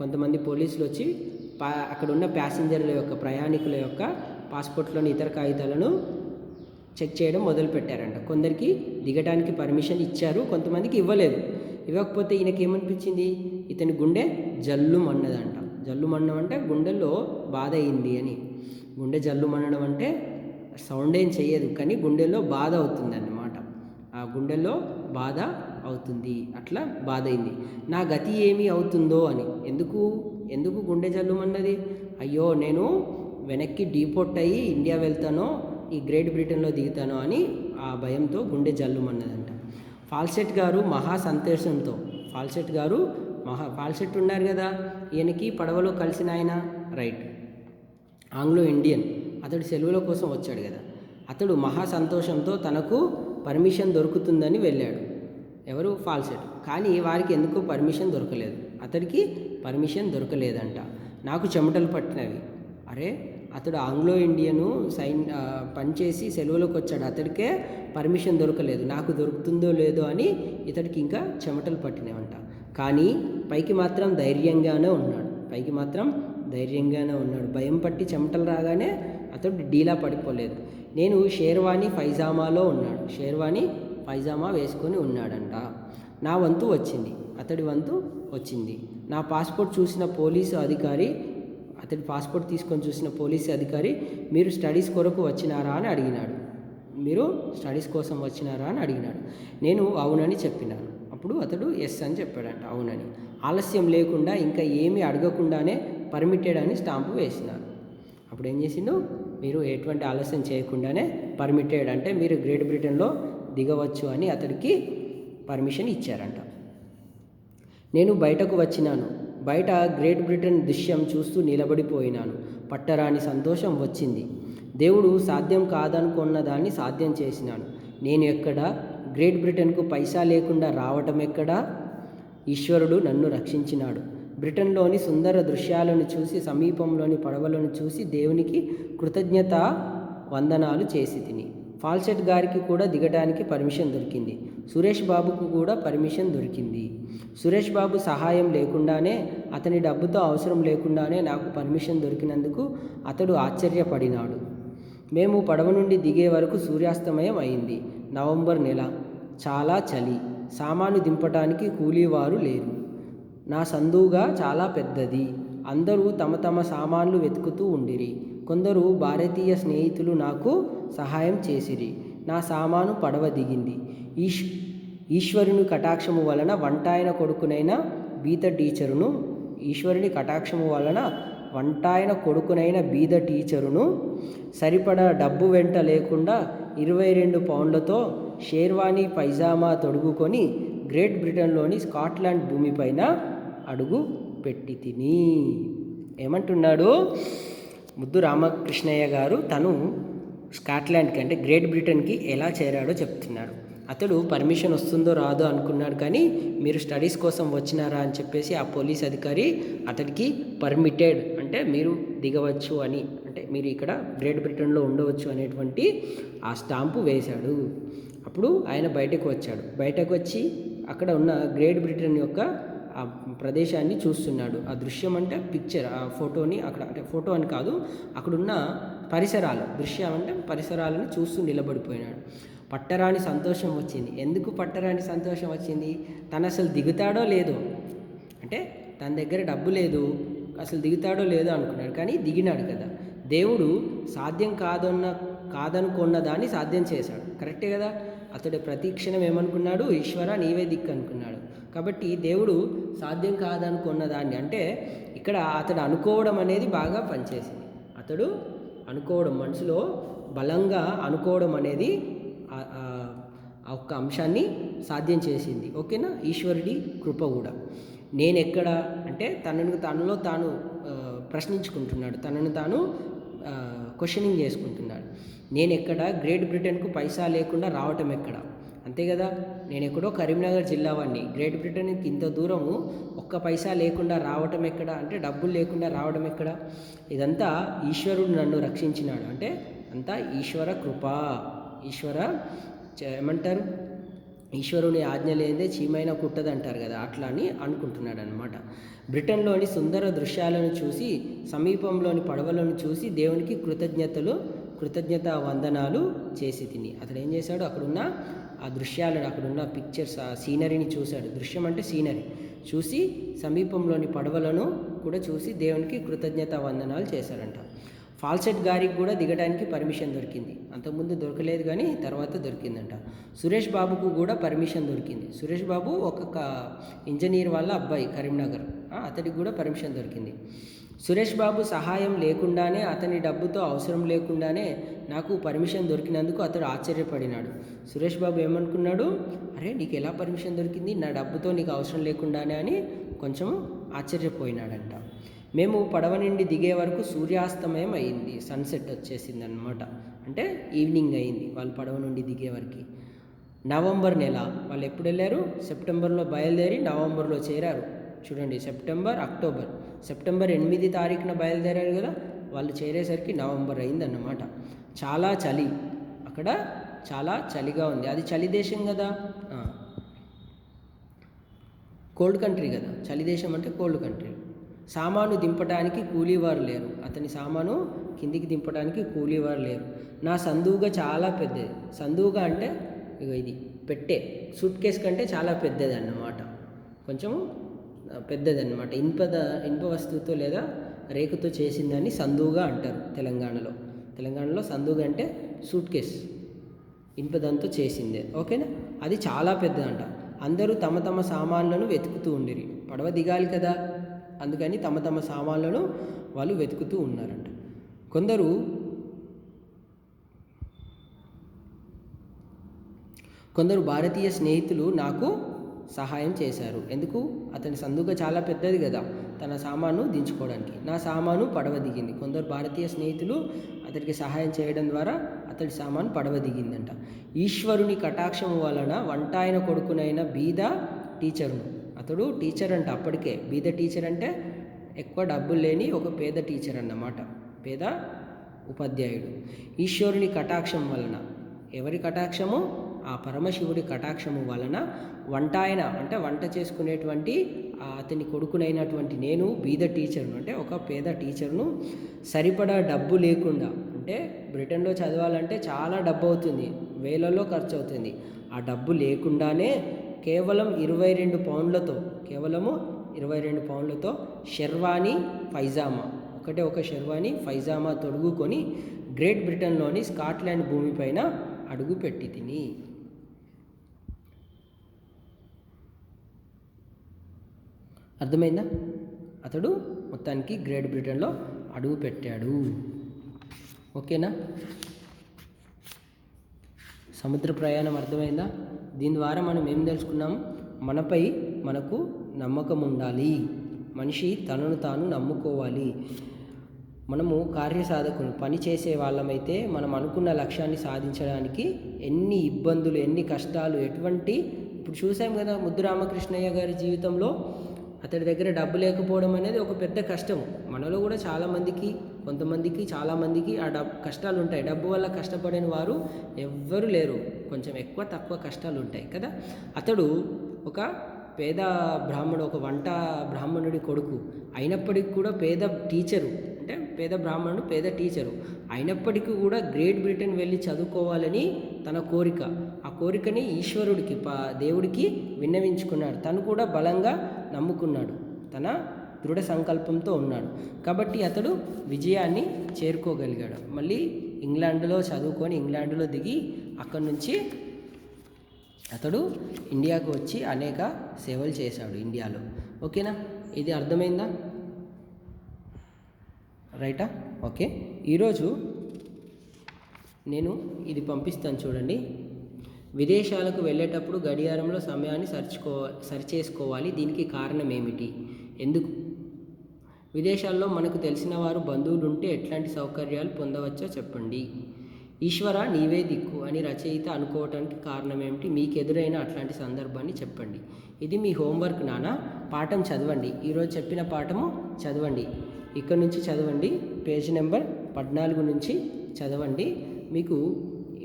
కొంతమంది పోలీసులు వచ్చి అక్కడ ఉన్న ప్యాసింజర్ల యొక్క, ప్రయాణికుల యొక్క పాస్పోర్ట్లోని ఇతర కాగితాలను చెక్ చేయడం మొదలుపెట్టారంట. కొందరికి దిగడానికి పర్మిషన్ ఇచ్చారు, కొంతమందికి ఇవ్వలేదు. ఇవ్వకపోతే ఈయనకి ఏమనిపించింది, ఇతని గుండె జల్లుమన్నదంట. జల్లుమన్నడం అంటే గుండెల్లో బాధ అయింది అని. గుండె జల్లుమనడం అంటే సౌండ్ ఏం చెయ్యదు, కానీ గుండెల్లో బాధ అవుతుంది అన్నమాట. ఆ గుండెల్లో బాధ అవుతుంది, అట్లా బాధ అయింది. నా గతి ఏమి అవుతుందో అని. ఎందుకు గుండె జల్లుమన్నది? అయ్యో, నేను వెనక్కి డీపోర్ట్ అయ్యి ఇండియా వెళ్తానో, ఈ గ్రేట్ బ్రిటన్లో దిగుతానో అని ఆ భయంతో గుండె జల్లుమన్నదంట. ఫాల్సెట్ గారు మహా సంతోషంతో, ఫాల్సెట్ ఉన్నారు కదా ఈయనకి పడవలో కలిసిన ఆయన, రైట్, ఆంగ్లో ఇండియన్, అతడు సెలవుల కోసం వచ్చాడు కదా, అతడు మహా సంతోషంతో తనకు పర్మిషన్ దొరుకుతుందని వెళ్ళాడు. ఎవరు? ఫాల్సెట్. కానీ వారికి ఎందుకో పర్మిషన్ దొరకలేదు. అతడికి పర్మిషన్ దొరకలేదంట. నాకు చెమటలు పట్టినవి. అరే, అతడు ఆంగ్లో ఇండియను పనిచేసి సెలవులకు వచ్చాడు, అతడికే పర్మిషన్ దొరకలేదు, నాకు దొరుకుతుందో లేదో అని ఇతడికి ఇంకా చెమటలు పట్టినవంట. కానీ పైకి మాత్రం ధైర్యంగానే ఉన్నాడు. భయం పట్టి చెమటలు రాగానే అతడు డీలా పడిపోలేదు. నేను షేర్వాణి పైజామా వేసుకొని ఉన్నాడంట. నా వంతు వచ్చింది, అతడి వంతు వచ్చింది. నా పాస్పోర్ట్ చూసిన పోలీసు అధికారి, అతడి పాస్పోర్ట్ తీసుకొని చూసిన పోలీసు అధికారి, మీరు స్టడీస్ కొరకు వచ్చినారా అని అడిగినాడు. నేను అవునని చెప్పినాను. అప్పుడు అతడు ఎస్ అని చెప్పాడంట, అవునని. ఆలస్యం లేకుండా ఇంకా ఏమీ అడగకుండానే పర్మిటెడ్ అని స్టాంపు వేసినారు. అప్పుడు ఏం చేసిండు, మీరు ఎటువంటి ఆలస్యం చేయకుండానే పర్మిటెడ్ అంటే మీరు గ్రేట్ బ్రిటన్లో దిగవచ్చు అని అతడికి పర్మిషన్ ఇచ్చారంట. నేను బయటకు వచ్చినాను. బయట గ్రేట్ బ్రిటన్ దృశ్యం చూస్తూ నిలబడిపోయినాను. పట్టరాని సంతోషం వచ్చింది. దేవుడు సాధ్యం కాదనుకున్న దాన్ని సాధ్యం చేసినాడు. నేను ఎక్కడా? గ్రేట్ బ్రిటన్కు పైసా లేకుండా రావటం ఎక్కడా? ఈశ్వరుడు నన్ను రక్షించినాడు. బ్రిటన్లోని సుందర దృశ్యాలను చూసి, సమీపంలోని పడవలను చూసి దేవునికి కృతజ్ఞత వందనాలు చేసి తిని. ఫాల్సెట్ గారికి కూడా దిగడానికి పర్మిషన్ దొరికింది. సురేష్ బాబుకు కూడా పర్మిషన్ దొరికింది. సురేష్ బాబు సహాయం లేకుండానే, అతని డబ్బుతో అవసరం లేకుండానే నాకు పర్మిషన్ దొరికినందుకు అతడు ఆశ్చర్యపడినాడు. మేము పడవ నుండి దిగే వరకు సూర్యాస్తమయం అయింది. నవంబర్ నెల, చాలా చలి. సామాను దింపటానికి కూలీవారు లేరు. నా సందుగా చాలా పెద్దది. అందరూ తమ తమ సామాన్లు వెతుకుతూ ఉండిరి. కొందరు భారతీయ స్నేహితులు నాకు సహాయం చేసిరి. నా సామాను పడవ దిగింది. ఈశ్వరుని కటాక్షము వలన వంటాయన కొడుకునైన బీద టీచరును సరిపడా డబ్బు వెంట లేకుండా 22 పౌండ్లతో షేర్వాణి పైజామా తొడుగుకొని గ్రేట్ బ్రిటన్లోని స్కాట్లాండ్ భూమిపైన అడుగు పెట్టి తిని. ఏమంటున్నాడు ముద్దు రామకృష్ణయ్య గారు, తను స్కాట్లాండ్కి అంటే గ్రేట్ బ్రిటన్కి ఎలా చేరాడో చెప్తున్నాడు. అతడు పర్మిషన్ వస్తుందో రాదో అనుకున్నాడు, కానీ మీరు స్టడీస్ కోసం వచ్చినారా అని చెప్పేసి ఆ పోలీస్ అధికారి అతడికి పర్మిటెడ్ అంటే మీరు దిగవచ్చు అని, అంటే మీరు ఇక్కడ గ్రేట్ బ్రిటన్లో ఉండవచ్చు అనేటువంటి ఆ స్టాంపు వేశాడు. అప్పుడు ఆయన బయటకు వచ్చాడు. బయటకు వచ్చి అక్కడ ఉన్న గ్రేట్ బ్రిటన్ యొక్క ఆ ప్రదేశాన్ని చూస్తున్నాడు. ఆ దృశ్యం అంటే పిక్చర్, ఆ ఫోటోని అక్కడ, అంటే ఫోటో అని కాదు, అక్కడున్న పరిసరాలు, దృశ్యం అంటే పరిసరాలను చూస్తూ నిలబడిపోయినాడు. పట్టరాని సంతోషం వచ్చింది. ఎందుకు పట్టరాని సంతోషం వచ్చింది? తను అసలు దిగుతాడో లేదో, అంటే తన దగ్గర డబ్బు లేదు, అసలు దిగుతాడో లేదో అనుకున్నాడు, కానీ దిగినాడు కదా. దేవుడు సాధ్యం కాదనుకున్న దాన్ని సాధ్యం చేశాడు. కరెక్టే కదా. అతడు ప్రతి క్షణం ఏమనుకున్నాడు? ఈశ్వర నీవే దిక్కు అనుకున్నాడు. కాబట్టి దేవుడు సాధ్యం కాదనుకున్న దాన్ని, అంటే ఇక్కడ అతడు అనుకోవడం అనేది బాగా పనిచేసింది. అతడు అనుకోవడం, మనసులో బలంగా అనుకోవడం అనేది ఆ ఒక్క అంశాన్ని సాధ్యం చేసింది. ఓకేనా. ఈశ్వరుడి కృప కూడా. నేనెక్కడ అంటే తనలో తాను ప్రశ్నించుకుంటున్నాడు, తనను తాను క్వశ్చనింగ్ చేసుకుంటున్నాడు. నేను ఎక్కడ గ్రేట్ బ్రిటన్కు పైసా లేకుండా రావటం ఎక్కడ? అంతే కదా. నేను ఎక్కడో కరీంనగర్ జిల్లా వాడిని, గ్రేట్ బ్రిటన్కి ఇంత దూరము ఒక్క పైసా లేకుండా రావటం ఎక్కడ? అంటే డబ్బులు లేకుండా రావడం ఎక్కడ? ఇదంతా ఈశ్వరుడు నన్ను రక్షించినాడు, అంటే అంతా ఈశ్వర కృప. ఈశ్వర ఏమంటారు, ఈశ్వరుని ఆజ్ఞ లేదే చీమైనా కుట్టదు అంటారు కదా, అట్లా అని అనుకుంటున్నాడు అనమాట. బ్రిటన్లోని సుందర దృశ్యాలను చూసి, సమీపంలోని పడవలను చూసి దేవునికి కృతజ్ఞత వందనాలు చేసి తిని. అతడు ఏం చేశాడు? అక్కడున్న ఆ దృశ్యాలను, అక్కడున్న పిక్చర్స్, ఆ సీనరీని చూశాడు. దృశ్యం అంటే సీనరీ చూసి, సమీపంలోని పడవలను కూడా చూసి దేవునికి కృతజ్ఞత వందనాలు చేశాడంట. ఫాల్సెట్ గారికి కూడా దిగడానికి పర్మిషన్ దొరికింది. అంతకుముందు దొరకలేదు, కానీ తర్వాత దొరికిందంట. సురేష్ బాబుకు కూడా పర్మిషన్ దొరికింది. సురేష్ బాబు ఒక ఇంజనీర్ వాళ్ళ అబ్బాయి, కరీంనగర్, అతడికి కూడా పర్మిషన్ దొరికింది. సురేష్ బాబు సహాయం లేకుండానే, అతని డబ్బుతో అవసరం లేకుండానే నాకు పర్మిషన్ దొరికినందుకు అతడు ఆశ్చర్యపడినాడు. సురేష్ బాబు ఏమనుకున్నాడు? అరే నీకు ఎలా పర్మిషన్ దొరికింది, నా డబ్బుతో నీకు అవసరం లేకుండానే అని కొంచెం ఆశ్చర్యపోయినాడంట. మేము పడవ నుండి దిగే వరకు సూర్యాస్తమయం అయింది, సన్సెట్ వచ్చేసింది అనమాట. అంటే ఈవినింగ్ అయింది వాళ్ళు పడవ నుండి దిగే వరకు. నవంబర్ నెల, వాళ్ళు ఎప్పుడు వెళ్ళారు? సెప్టెంబర్లో బయలుదేరి నవంబర్లో చేరారు. చూడండి, సెప్టెంబర్ 8 తారీఖున బయలుదేరారు కదా, వాళ్ళు చేరేసరికి నవంబర్ అయిందన్నమాట. చాలా చలి, అక్కడ చాలా చలిగా ఉంది. అది చలి దేశం కదా, కోల్డ్ కంట్రీ కదా. చలి దేశం అంటే కోల్డ్ కంట్రీ. సామాను దింపడానికి కూలీవారు లేరు. అతని సామాను కిందికి దింపడానికి కూలీవారు లేరు. నా సందువుగా చాలా పెద్దది. సందువుగా అంటే ఇది పెట్టే, సూట్ కేస్ కంటే చాలా పెద్దది అన్నమాట, కొంచెం పెద్దదన్నమాట. ఇనుప వస్తువుతో లేదా రేకుతో చేసిందని సందువుగా అంటారు తెలంగాణలో సందువుగా అంటే సూట్ కేస్, ఇనుపదంతో చేసిందే. ఓకేనా. అది చాలా పెద్దదంట. అందరూ తమ తమ సామాన్లను వెతుకుతూ ఉండిరి. పడవ దిగాలి కదా, అందుకని తమ తమ సామాన్లను వాళ్ళు వెతుకుతూ ఉన్నారంట. కొందరు భారతీయ స్నేహితులు నాకు సహాయం చేశారు. ఎందుకు? అతని సందుగా చాలా పెద్దది కదా, తన సామాను దించుకోవడానికి. నా సామాను పడవ దిగింది. కొందరు భారతీయ స్నేహితులు అతనికి సహాయం చేయడం ద్వారా అతడి సామాను పడవ దిగిందంట. ఈశ్వరుని కటాక్షము వలన వంటాయన కొడుకునైన బీద టీచరును, అతడు టీచర్ అంట అప్పటికే. బీద టీచర్ అంటే ఎక్కువ డబ్బులు లేని ఒక పేద టీచర్ అన్నమాట, పేద ఉపాధ్యాయుడు. ఈశ్వరుని కటాక్షం వలన, ఎవరి కటాక్షము? ఆ పరమశివుడి కటాక్షము వలన వంటాయన అంటే వంట చేసుకునేటువంటి అతని కొడుకునైనటువంటి నేను బీద టీచర్ను, అంటే ఒక పేద టీచర్ను, సరిపడా డబ్బు లేకుండా, అంటే బ్రిటన్లో చదవాలంటే చాలా డబ్బు అవుతుంది, వేలలో ఖర్చు అవుతుంది. ఆ డబ్బు లేకుండానే కేవలం 22 పౌండ్లతో షెర్వానీ పైజామా, ఒక షెర్వానీ పైజామా తొడుగుకొని గ్రేట్ బ్రిటన్లోని స్కాట్లాండ్ భూమిపైన అడుగు పెట్టి తిని. అర్థమైందా? అతడు మొత్తానికి గ్రేట్ బ్రిటన్లో అడుగు పెట్టాడు. ఓకేనా. సముద్ర ప్రయాణం అర్థమైందా? దీని ద్వారా మనం ఏం తెలుసుకున్నాం? మనపై మనకు నమ్మకం ఉండాలి, మనిషి తనను తాను నమ్ముకోవాలి. మనము కార్యసాధకులు పని చేసే వాళ్ళమైతే మనం అనుకున్న లక్ష్యాన్ని సాధించడానికి ఎన్ని ఇబ్బందులు, ఎన్ని కష్టాలు, ఎటువంటి ఇప్పుడు చూసాం కదా ముద్దు రామకృష్ణయ్య గారి జీవితంలో అతడి దగ్గర డబ్బు లేకపోవడం అనేది ఒక పెద్ద కష్టం. మనలో కూడా చాలామందికి ఆ కష్టాలు ఉంటాయి. డబ్బు వల్ల కష్టపడని వారు ఎవ్వరూ లేరు. కొంచెం ఎక్కువ తక్కువ కష్టాలు ఉంటాయి కదా. అతడు ఒక పేద బ్రాహ్మణుడు, ఒక వంట బ్రాహ్మణుడి కొడుకు అయినప్పటికీ కూడా పేద టీచరు, అంటే పేద బ్రాహ్మణుడు పేద టీచరు అయినప్పటికీ కూడా గ్రేట్ బ్రిటన్ వెళ్ళి చదువుకోవాలని తన కోరిక. ఆ కోరికని ఈశ్వరుడికి దేవుడికి విన్నవించుకున్నాడు. తను కూడా బలంగా నమ్ముకున్నాడు, తన దృఢ సంకల్పంతో ఉన్నాడు కాబట్టి అతడు విజయాన్ని చేరుకోగలిగాడు. మళ్ళీ ఇంగ్లాండ్లో చదువుకొని ఇంగ్లాండ్లో దిగి అక్కడి నుంచి అతడు ఇండియాకు వచ్చి అనేక సేవలు చేశాడు ఇండియాలో. ఓకేనా, ఇది అర్థమైందా? రైటా? ఓకే, ఈరోజు నేను ఇది పంపిస్తాను చూడండి. విదేశాలకు వెళ్ళేటప్పుడు గడియారంలో సమయాన్ని సరిచేసుకోవాలి. దీనికి కారణం ఏమిటి? ఎందుకు? విదేశాల్లో మనకు తెలిసిన వారు బంధువులు ఉంటే ఎట్లాంటి సౌకర్యాలు పొందవచ్చో చెప్పండి. ఈశ్వర నీవే దిక్కు అని రచయిత అనుకోవటానికి కారణం ఏమిటి? మీకు ఎదురైన అట్లాంటి సందర్భాన్ని చెప్పండి. ఇది మీ హోంవర్క్ నాన్న. పాఠం చదవండి, ఈరోజు చెప్పిన పాఠము చదవండి. ఇక్కడ నుంచి చదవండి, పేజ్ నెంబర్ 14 నుంచి చదవండి. మీకు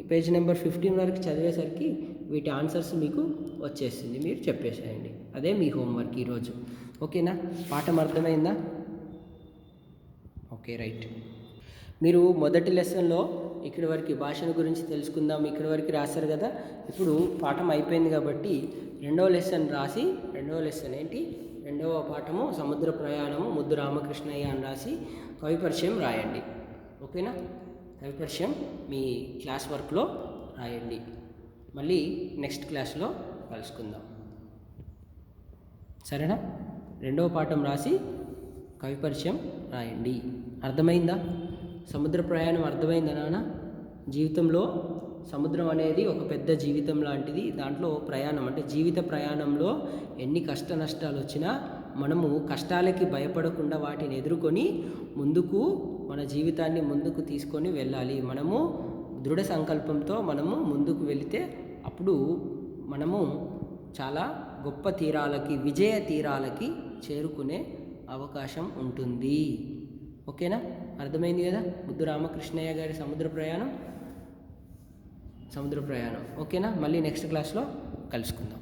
పేజ్ నెంబర్ 15 వరకు చదివేసరికి వీటి ఆన్సర్స్ మీకు వచ్చేస్తుంది, మీరు చెప్పేసేయండి. అదే మీ హోంవర్క్ ఈరోజు. ఓకేనా, పాఠం అర్థమైందా? Okay, right. మీరు మొదటి లెసన్లో ఇక్కడి వరకు భాషల గురించి తెలుసుకుందాం ఇక్కడి వరకు రాశారు కదా. ఇప్పుడు పాఠం అయిపోయింది కాబట్టి రెండవ లెసన్ రాసి, రెండవ లెసన్ ఏంటి? రెండవ పాఠము సముద్ర ప్రయాణము ముద్దు రామకృష్ణయ్య అని రాసి కవి పరిచయం రాయండి. ఓకేనా, కవి పరిచయం మీ క్లాస్ వర్క్లో రాయండి. మళ్ళీ నెక్స్ట్ క్లాస్లో కలుసుకుందాం, సరేనా? రెండవ పాఠం రాసి కవి పరిచయం రాయండి. అర్థమైందా? సముద్ర ప్రయాణం అర్థమైందా నాన్న? జీవితంలో సముద్రం అనేది ఒక పెద్ద జీవితం లాంటిది. దాంట్లో ప్రయాణం అంటే జీవిత ప్రయాణంలో ఎన్ని కష్ట నష్టాలు వచ్చినా మనము కష్టాలకి భయపడకుండా వాటిని ఎదుర్కొని ముందుకు మన జీవితాన్ని ముందుకు తీసుకొని వెళ్ళాలి. మనము దృఢ సంకల్పంతో మనము ముందుకు వెళితే అప్పుడు మనము చాలా గొప్ప తీరాలకి, విజయ తీరాలకి చేరుకునే అవకాశం ఉంటుంది. ఓకేనా, అర్థమైంది కదా? ముద్దు రామకృష్ణయ్య గారి సముద్ర ప్రయాణం. ఓకేనా, మళ్ళీ నెక్స్ట్ క్లాస్లో కలుసుకుందాం.